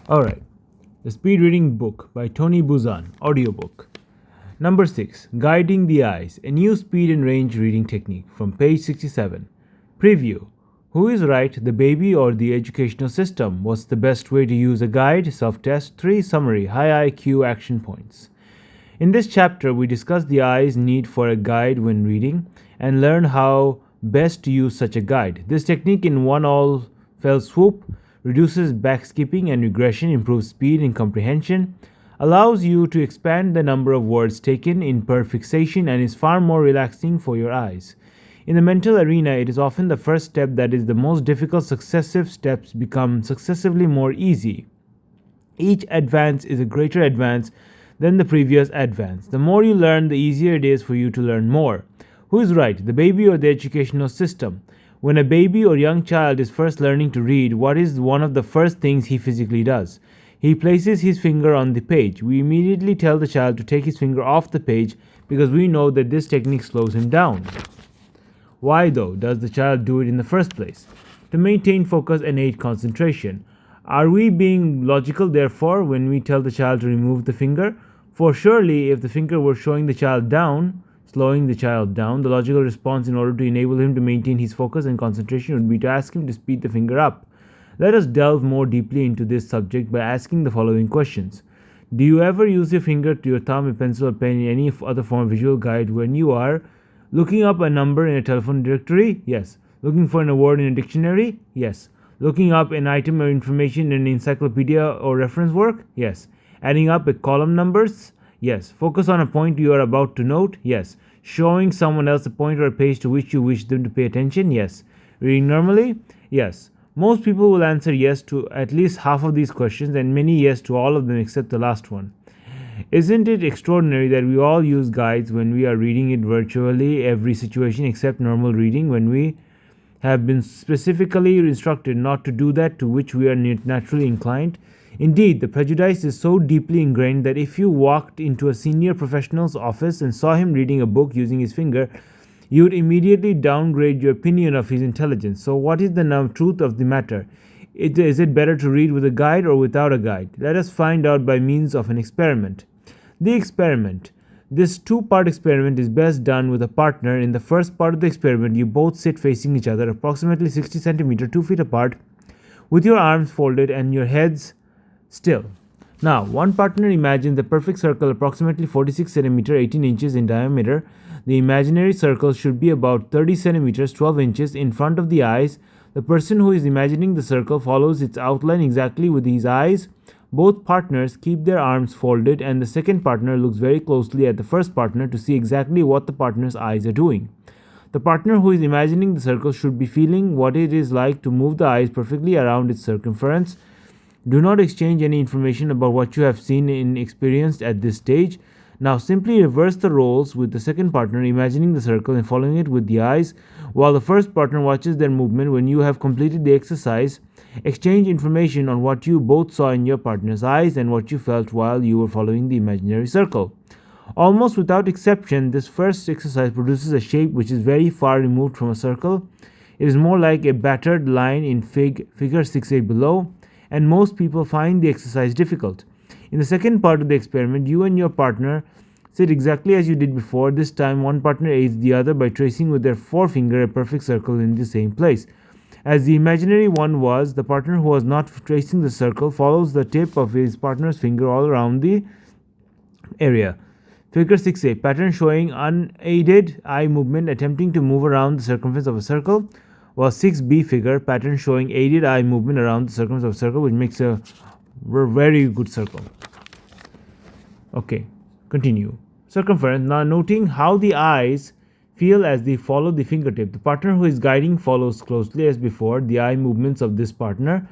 Alright, The Speed Reading Book by Tony Buzan, Audiobook. Number 6, Guiding the Eyes, a new speed and range reading technique, from page 67. Preview. Who is right, the baby or the educational system? What's the best way to use a guide? Self-test. 3. Summary, high IQ action points. In this chapter, we discuss the eye's need for a guide when reading and learn how best to use such a guide. This technique, in one all fell swoop, reduces backskipping and regression, improves speed and comprehension, allows you to expand the number of words taken in per fixation, and is far more relaxing for your eyes. In the mental arena, it is often the first step that is the most difficult. Successive steps become successively more easy. Each advance is a greater advance than the previous advance. The more you learn, the easier it is for you to learn more. Who is right, the baby or the educational system? When a baby or young child is first learning to read, what is one of the first things he physically does? He places his finger on the page. We immediately tell the child to take his finger off the page because we know that this technique slows him down. Why, though, does the child do it in the first place? To maintain focus and aid concentration. Are we being logical, therefore, when we tell the child to remove the finger? For surely, if the finger were slowing the child down, the logical response in order to enable him to maintain his focus and concentration would be to ask him to speed the finger up. Let us delve more deeply into this subject by asking the following questions. Do you ever use your finger to your thumb, a pencil, or pen in any other form of visual guide when you are looking up a number in a telephone directory? Yes. Looking for a word in a dictionary? Yes. Looking up an item or information in an encyclopedia or reference work? Yes. Adding up a column numbers? Yes. Focus on a point you are about to note? Yes. Showing someone else a point or a page to which you wish them to pay attention? Yes. Reading normally? Yes. Most people will answer yes to at least half of these questions, and many yes to all of them except the last one. Isn't it extraordinary that we all use guides when we are reading it virtually every situation except normal reading, when we have been specifically instructed not to do that, to which we are naturally inclined? Indeed, the prejudice is so deeply ingrained that if you walked into a senior professional's office and saw him reading a book using his finger, you would immediately downgrade your opinion of his intelligence. So, what is the truth of the matter? Is it better to read with a guide or without a guide? Let us find out by means of an experiment. The experiment. This two-part experiment is best done with a partner. In the first part of the experiment, you both sit facing each other, approximately 60 centimeters, 2 feet apart, with your arms folded and your heads still. Now, one partner imagines the perfect circle approximately 46 centimeters, 18 inches in diameter. The imaginary circle should be about 30 centimeters, 12 inches in front of the eyes. The person who is imagining the circle follows its outline exactly with his eyes. Both partners keep their arms folded, and the second partner looks very closely at the first partner to see exactly what the partner's eyes are doing. The partner who is imagining the circle should be feeling what it is like to move the eyes perfectly around its circumference. Do not exchange any information about what you have seen and experienced at this stage. Now simply reverse the roles with the second partner imagining the circle and following it with the eyes, while the first partner watches their movement. When you have completed the exercise, exchange information on what you both saw in your partner's eyes and what you felt while you were following the imaginary circle. Almost without exception, this first exercise produces a shape which is very far removed from a circle. It is more like a battered line in figure 6a below, and most people find the exercise difficult. In the second part of the experiment, you and your partner sit exactly as you did before. This time, one partner aids the other by tracing with their forefinger a perfect circle in the same place. As the imaginary one was, the partner who was not tracing the circle follows the tip of his partner's finger all around the area. Figure 6a, pattern showing unaided eye movement attempting to move around the circumference of a circle, while 6b figure, pattern showing aided eye movement around the circumference of a circle, which makes a very good circle. Okay, continue. Circumference. Now noting how the eyes feel as they follow the fingertip. The partner who is guiding follows closely as before the eye movements of this partner.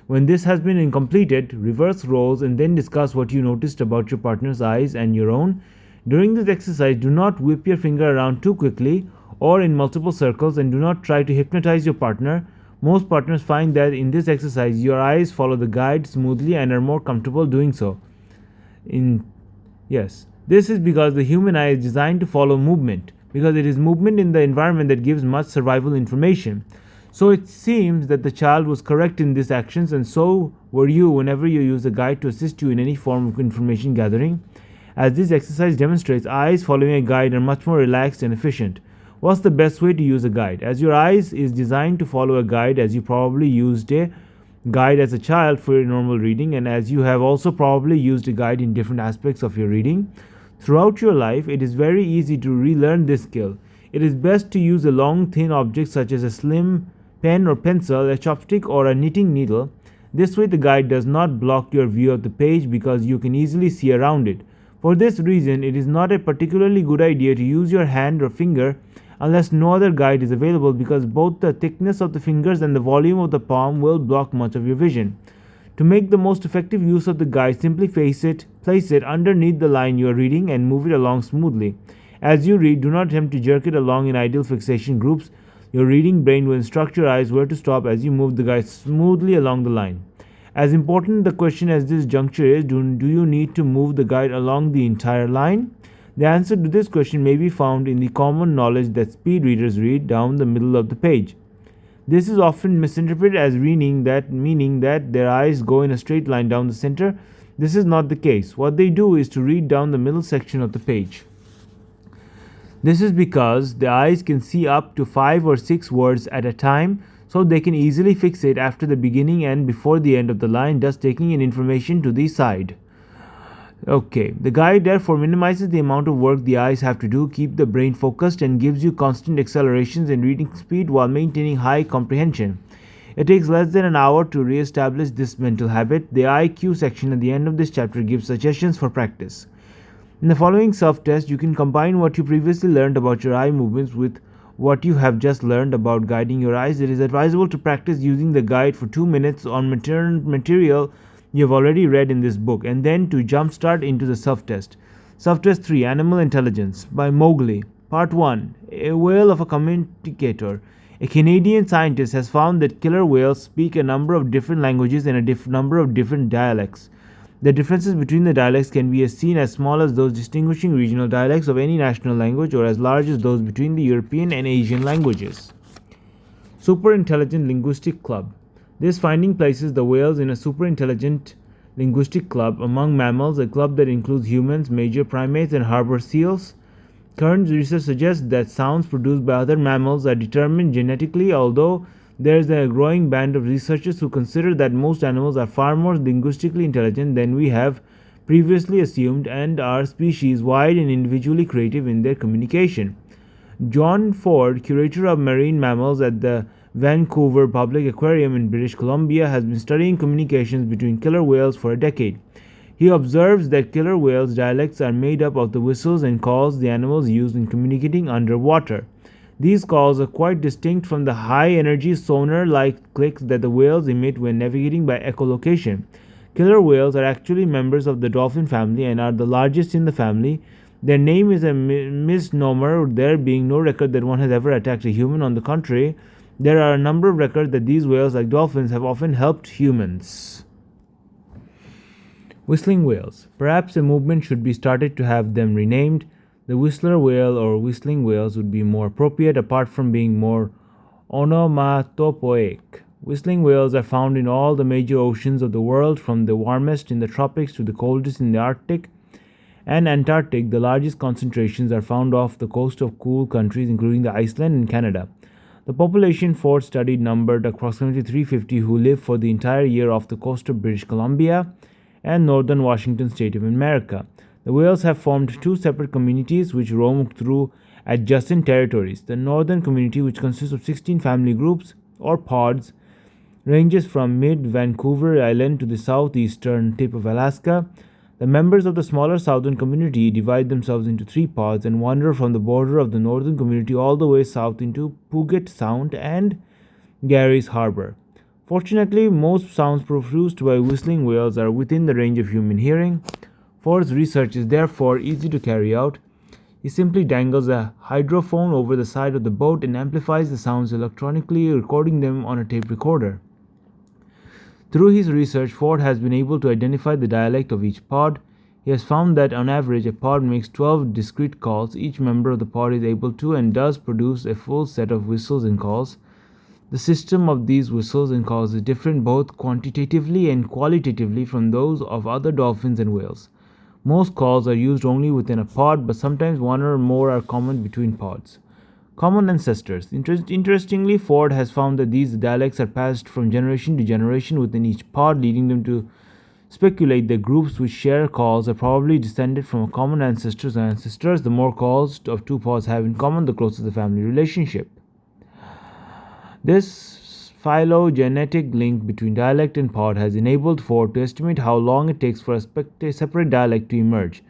When this has been completed, reverse roles and then discuss what you noticed about your partner's eyes and your own. During this exercise, do not whip your finger around too quickly or in multiple circles, and do not try to hypnotize your partner. Most partners find that in this exercise, your eyes follow the guide smoothly and are more comfortable doing so. This is because the human eye is designed to follow movement, because it is movement in the environment that gives much survival information. So it seems that the child was correct in these actions, and so were you whenever you use a guide to assist you in any form of information gathering. As this exercise demonstrates, eyes following a guide are much more relaxed and efficient. What's the best way to use a guide? As your eyes is designed to follow a guide, as you probably used a guide as a child for your normal reading, and as you have also probably used a guide in different aspects of your reading throughout your life, it is very easy to relearn this skill. It is best to use a long, thin object such as a slim pen or pencil, a chopstick, or a knitting needle. This way, the guide does not block your view of the page because you can easily see around it. For this reason, it is not a particularly good idea to use your hand or finger unless no other guide is available, because both the thickness of the fingers and the volume of the palm will block much of your vision. To make the most effective use of the guide, simply place it underneath the line you are reading and move it along smoothly. As you read, do not attempt to jerk it along in ideal fixation groups. Your reading brain will instruct your eyes where to stop as you move the guide smoothly along the line. As important the question at this juncture is, do you need to move the guide along the entire line? The answer to this question may be found in the common knowledge that speed readers read down the middle of the page. This is often misinterpreted as meaning that their eyes go in a straight line down the center. This is not the case. What they do is to read down the middle section of the page. This is because the eyes can see up to 5 or 6 words at a time, so they can easily fixate after the beginning and before the end of the line, thus taking in information to the side. Okay, the guide therefore minimizes the amount of work the eyes have to do, keep the brain focused, and gives you constant accelerations in reading speed while maintaining high comprehension. It takes less than an hour to re-establish this mental habit. The IQ section at the end of this chapter gives suggestions for practice. In the following self-test, you can combine what you previously learned about your eye movements with what you have just learned about guiding your eyes. It is advisable to practice using the guide for 2 minutes on material you have already read in this book, and then to jumpstart into the self-test. Self-test 3, Animal Intelligence by Mowgli. Part 1, A Whale of a Communicator. A Canadian scientist has found that killer whales speak a number of different languages and a number of different dialects. The differences between the dialects can be as seen as small as those distinguishing regional dialects of any national language, or as large as those between the European and Asian languages. Super Intelligent Linguistic Club. This finding places the whales in a super intelligent linguistic club among mammals, a club that includes humans, major primates, and harbor seals. Current research suggests that sounds produced by other mammals are determined genetically, although there is a growing band of researchers who consider that most animals are far more linguistically intelligent than we have previously assumed, and are species wide and individually creative in their communication. John Ford, curator of marine mammals at the Vancouver Public Aquarium in British Columbia, has been studying communications between killer whales for a decade. He observes that killer whales' dialects are made up of the whistles and calls the animals use in communicating underwater. These calls are quite distinct from the high-energy sonar-like clicks that the whales emit when navigating by echolocation. Killer whales are actually members of the dolphin family and are the largest in the family. Their name is a misnomer, there being no record that one has ever attacked a human. On the contrary, there are a number of records that these whales, like dolphins, have often helped humans. Whistling whales. Perhaps a movement should be started to have them renamed. The whistler whale or whistling whales would be more appropriate, apart from being more onomatopoeic. Whistling whales are found in all the major oceans of the world, from the warmest in the tropics to the coldest in the Arctic and Antarctic. The largest concentrations are found off the coast of cool countries, including the Iceland and Canada. The population Ford studied numbered approximately 350 who live for the entire year off the coast of British Columbia and northern Washington state of America. The whales have formed 2 separate communities which roam through adjacent territories. The northern community, which consists of 16 family groups or pods, ranges from mid-Vancouver Island to the southeastern tip of Alaska. The members of the smaller southern community divide themselves into 3 pods and wander from the border of the northern community all the way south into Puget Sound and Gary's Harbor. Fortunately, most sounds produced by whistling whales are within the range of human hearing. Ford's research is therefore easy to carry out. He simply dangles a hydrophone over the side of the boat and amplifies the sounds electronically, recording them on a tape recorder. Through his research, Ford has been able to identify the dialect of each pod. He has found that on average a pod makes 12 discrete calls. Each member of the pod is able to and does produce a full set of whistles and calls. The system of these whistles and calls is different both quantitatively and qualitatively from those of other dolphins and whales. Most calls are used only within a pod, but sometimes one or more are common between pods. Common ancestors. Interestingly, Ford has found that these dialects are passed from generation to generation within each pod, leading them to speculate that groups which share calls are probably descended from a common ancestors. The more calls of two pods have in common, the closer the family relationship. This phylogenetic link between dialect and pod has enabled Ford to estimate how long it takes for a separate dialect to emerge.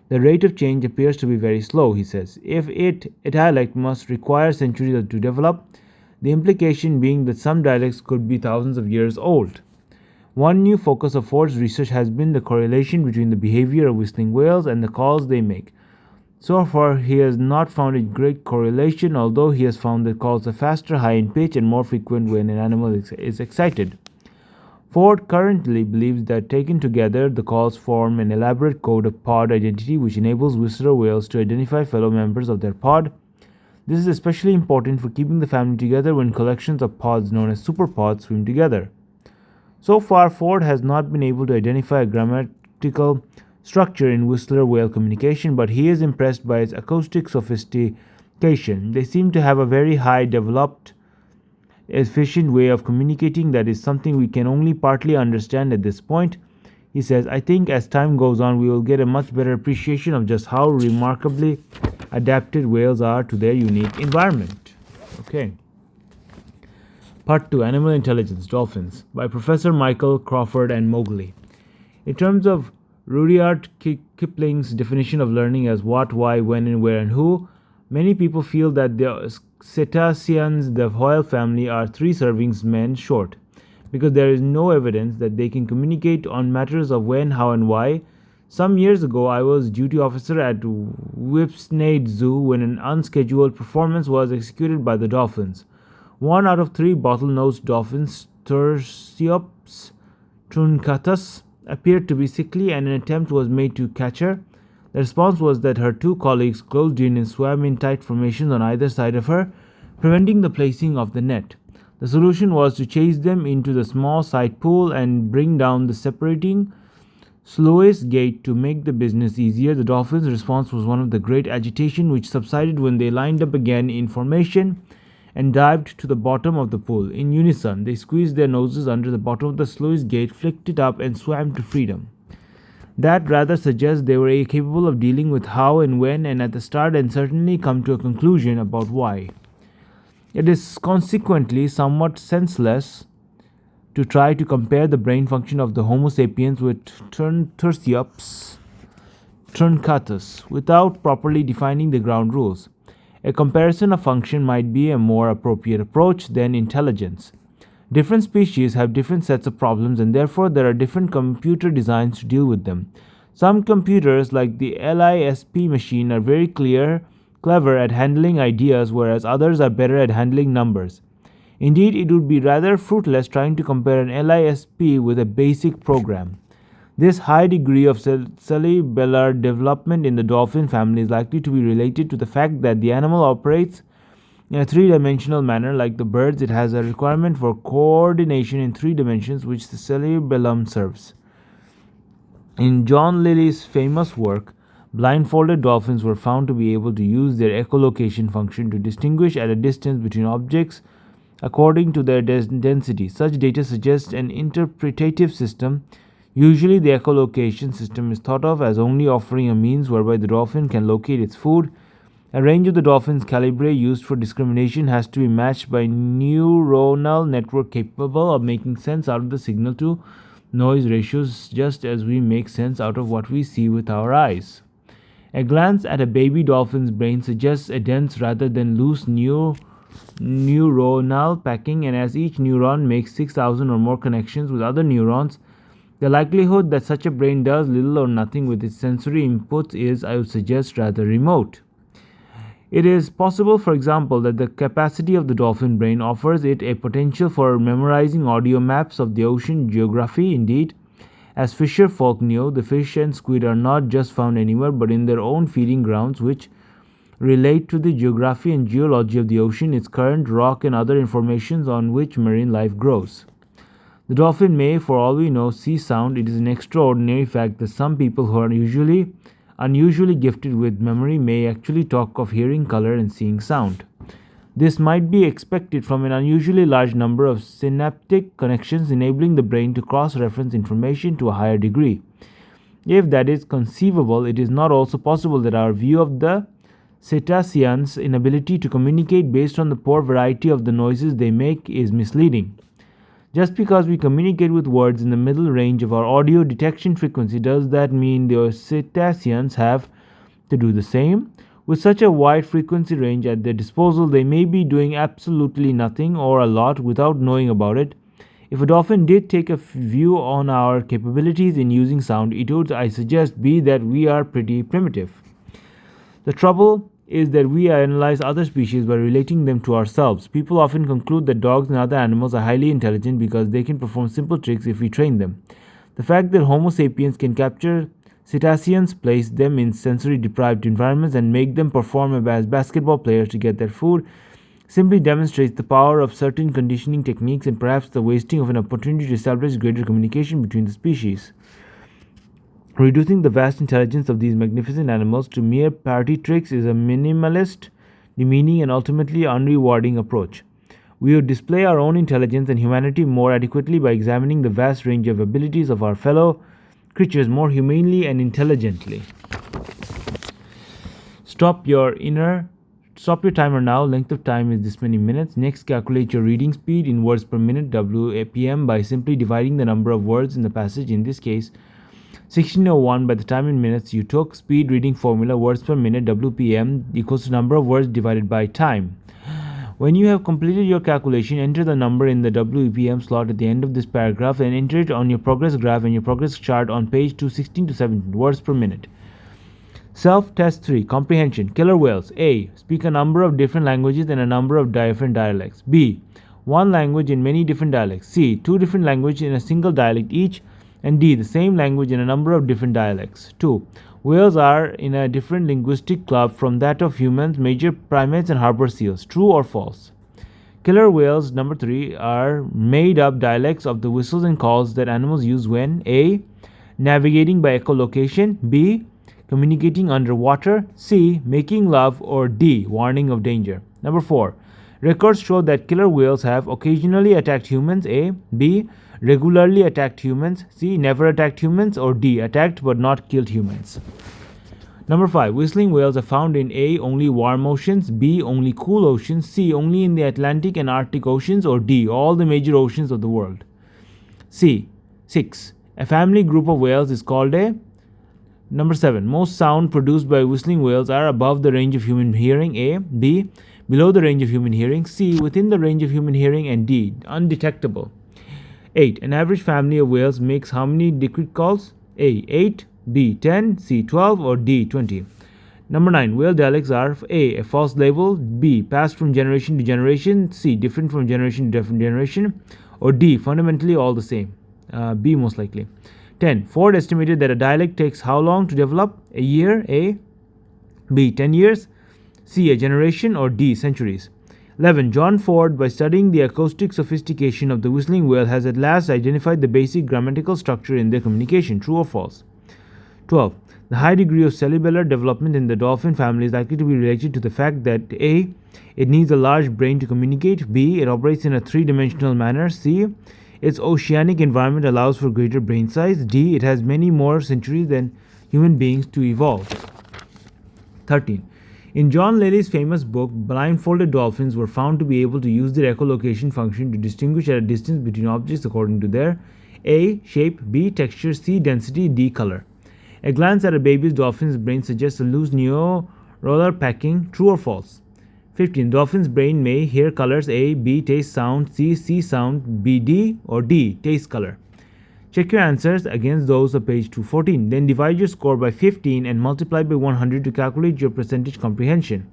The rate of change appears to be very slow, he says. If a dialect must require centuries to develop, the implication being that some dialects could be thousands of years old. One new focus of Ford's research has been the correlation between the behavior of whistling whales and the calls they make. So far, he has not found a great correlation, although he has found that calls are faster, high in pitch, and more frequent when an animal is excited. Ford currently believes that taken together, the calls form an elaborate code of pod identity which enables whistler whales to identify fellow members of their pod. This is especially important for keeping the family together when collections of pods known as superpods swim together. So far, Ford has not been able to identify a grammatical structure in whistler whale communication, but he is impressed by its acoustic sophistication. They seem to have a very high developed, efficient way of communicating that is something we can only partly understand at this point. He says, I think as time goes on, we will get a much better appreciation of just how remarkably adapted whales are to their unique environment. Okay. Part 2, Animal Intelligence, Dolphins, by Professor Michael Crawford and Mowgli. In terms of Rudyard Kipling's definition of learning as what, why, when, and where, and who, many people feel that the cetaceans, the whale family, are 3 servings men short, because there is no evidence that they can communicate on matters of when, how, and why. Some years ago, I was duty officer at Whipsnade Zoo when an unscheduled performance was executed by the dolphins. 1 out of 3 bottlenose dolphins, Tursiops truncatus, appeared to be sickly, and an attempt was made to catch her. The response was that her 2 colleagues closed in and swam in tight formations on either side of her, preventing the placing of the net. The solution was to chase them into the small side pool and bring down the separating sluice gate to make the business easier. The dolphins' response was one of the great agitation, which subsided when they lined up again in formation and dived to the bottom of the pool. In unison, they squeezed their noses under the bottom of the sluice gate, flicked it up, and swam to freedom. That rather suggests they were capable of dealing with how and when, and at the start, and certainly come to a conclusion about why. It is consequently somewhat senseless to try to compare the brain function of the Homo sapiens with Tursiops truncatus without properly defining the ground rules. A comparison of function might be a more appropriate approach than intelligence. Different species have different sets of problems, and therefore there are different computer designs to deal with them. Some computers, like the LISP machine, are very clever at handling ideas, whereas others are better at handling numbers. Indeed, it would be rather fruitless trying to compare an LISP with a basic program. This high degree of cellular development in the dolphin family is likely to be related to the fact that the animal operates in a 3-dimensional manner. Like the birds, it has a requirement for coordination in 3 dimensions, which the cerebellum serves. In John Lilly's famous work, blindfolded dolphins were found to be able to use their echolocation function to distinguish at a distance between objects according to their density. Such data suggests an interpretative system. Usually, the echolocation system is thought of as only offering a means whereby the dolphin can locate its food. A range of the dolphin's calibre used for discrimination has to be matched by a neuronal network capable of making sense out of the signal to noise ratios, just as we make sense out of what we see with our eyes. A glance at a baby dolphin's brain suggests a dense rather than loose neuronal packing, and as each neuron makes 6,000 or more connections with other neurons, the likelihood that such a brain does little or nothing with its sensory inputs is, I would suggest, rather remote. It is possible, for example, that the capacity of the dolphin brain offers it a potential for memorizing audio maps of the ocean geography. Indeed, as fisher folk knew, the fish and squid are not just found anywhere but in their own feeding grounds, which relate to the geography and geology of the ocean, its current, rock, and other information on which marine life grows. The dolphin may, for all we know, see sound. It is an extraordinary fact that some people who are unusually gifted with memory may actually talk of hearing color and seeing sound. This might be expected from an unusually large number of synaptic connections enabling the brain to cross-reference information to a higher degree. If that is conceivable, it is not also possible that our view of the cetaceans' inability to communicate based on the poor variety of the noises they make is misleading. Just because we communicate with words in the middle range of our audio detection frequency, does that mean the cetaceans have to do the same? With such a wide frequency range at their disposal, they may be doing absolutely nothing or a lot without knowing about it. If a dolphin did take a view on our capabilities in using sound, it would, I suggest, be that we are pretty primitive. The trouble is that we analyze other species by relating them to ourselves. People often conclude that dogs and other animals are highly intelligent because they can perform simple tricks if we train them. The fact that Homo sapiens can capture cetaceans, place them in sensory deprived environments, and make them perform as basketball players to get their food simply demonstrates the power of certain conditioning techniques and perhaps the wasting of an opportunity to establish greater communication between the species. Reducing the vast intelligence of these magnificent animals to mere party tricks is a minimalist, demeaning, and ultimately unrewarding approach. We would display our own intelligence and humanity more adequately by examining the vast range of abilities of our fellow creatures more humanely and intelligently. Stop your timer now. Length of time is this many minutes. Next, calculate your reading speed in words per minute (WPM) by simply dividing the number of words in the passage. In this case, 1601 by the time in minutes you took. Speed reading formula: words per minute (WPM) equals to number of words divided by time. When you have completed your calculation, enter the number in the WPM slot at the end of this paragraph and enter it on your progress graph and your progress chart on page 216 to 17. Words per minute. Self-test 3. Comprehension. Killer whales. A. Speak a number of different languages and a number of different dialects. B. One language in many different dialects. C. Two different languages in a single dialect each. And D. The same language in a number of different dialects. 2. Whales are in a different linguistic club from that of humans, major primates, and harbor seals. True or false? Killer whales, number 3, are made-up dialects of the whistles and calls that animals use when A. Navigating by echolocation. B. Communicating underwater. C. Making love. Or D. Warning of danger. Number 4. Records show that killer whales have occasionally attacked humans. A. B. Regularly attacked humans. C. Never attacked humans. Or D. Attacked but not killed humans. Number 5. Whistling whales are found in A. Only warm oceans. B. Only cool oceans. C. Only in the Atlantic and Arctic oceans. Or D. All the major oceans of the world. C. 6. A family group of whales is called a... Number 7. Most sound produced by whistling whales are above the range of human hearing. A. B. Below the range of human hearing. C. Within the range of human hearing. And D. Undetectable. 8. An average family of whales makes how many discrete calls? A. 8. B. 10. C. 12. Or D. 20. Number 9. Whale dialects are A. False label. B. Passed from generation to generation. C. Different from generation to different generation. Or D. Fundamentally all the same. B most likely. 10. Ford estimated that a dialect takes how long to develop? A year. A. B. 10 years. C. A generation. Or D. Centuries. 11. John Ford, by studying the acoustic sophistication of the whistling whale, has at last identified the basic grammatical structure in their communication. True or false? 12. The high degree of cellular development in the dolphin family is likely to be related to the fact that A. It needs a large brain to communicate. B. It operates in a three-dimensional manner. C. Its oceanic environment allows for greater brain size. D. It has many more centuries than human beings to evolve. 13. In John Lilly's famous book, blindfolded dolphins were found to be able to use their echolocation function to distinguish at a distance between objects according to their A. Shape, B. Texture, C. Density, D. Color. A glance at a baby dolphin's brain suggests a loose neural packing. True or false? 15. Dolphin's brain may hear colors. A. B. Taste sound. C. See sound. B. D. Or D. Taste color. Check your answers against those of page 214. Then divide your score by 15 and multiply by 100 to calculate your percentage comprehension.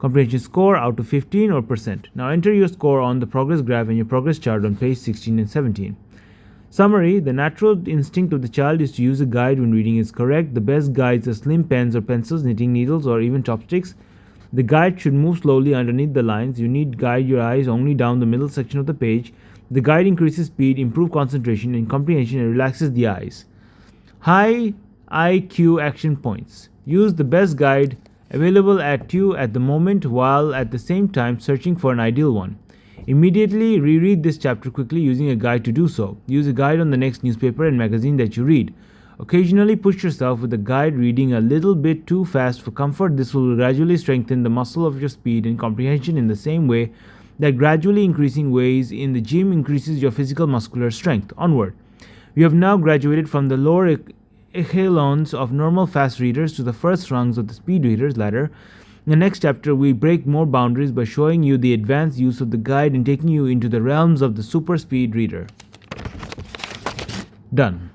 Comprehension score out of 15 or percent. Now enter your score on the progress graph and your progress chart on page 16 and 17. Summary: the natural instinct of the child is to use a guide when reading is correct. The best guides are slim pens or pencils, knitting needles, or even chopsticks. The guide should move slowly underneath the lines. You need to guide your eyes only down the middle section of the page. The guide increases speed, improves concentration and comprehension, and relaxes the eyes. High IQ action points. Use the best guide available at you at the moment while at the same time searching for an ideal one. Immediately reread this chapter quickly using a guide to do so. Use a guide on the next newspaper and magazine that you read. Occasionally push yourself with the guide reading a little bit too fast for comfort. This will gradually strengthen the muscle of your speed and comprehension in the same way that gradually increasing weights in the gym increases your physical muscular strength. Onward. We have now graduated from the lower echelons of normal fast readers to the first rungs of the speed readers ladder. In the next chapter, we break more boundaries by showing you the advanced use of the guide and taking you into the realms of the super speed reader. Done.